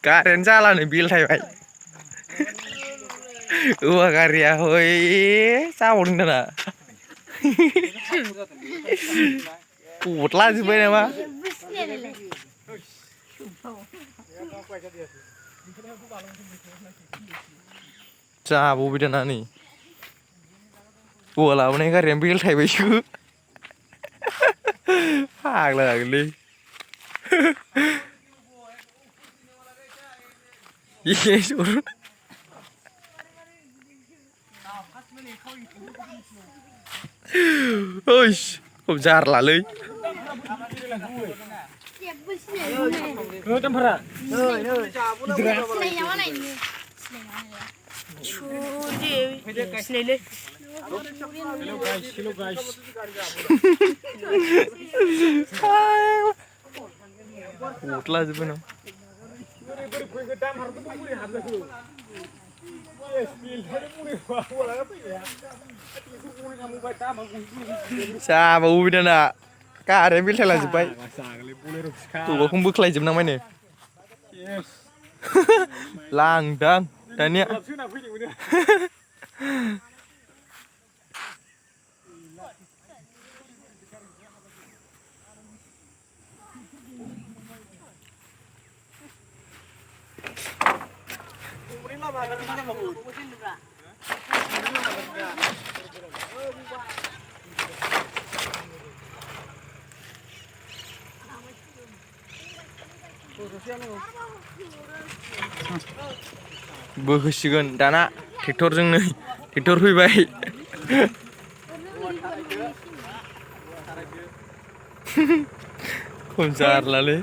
गारियानो जाला नै बेलथायबाय औवा गारिया हय जाबावदों दाना गदलाजोब्बाय नामा जाबावबाय दाना नै औवा लाबोनाय गारियानो बेलथायबायसो फाग्ला जागोनलै ओइस खम जारलालै गदलाजोब्बाय नामा जाबावबाय दाना गारिया बेलथायलाजोब्बाय औवाखौनो बोख्लायजोबनांबायनो लांदां दानिया बोहोसिगोन दाना ट्रेक्टरजोंनो ट्रेक्टर फैबाय खम जारलालै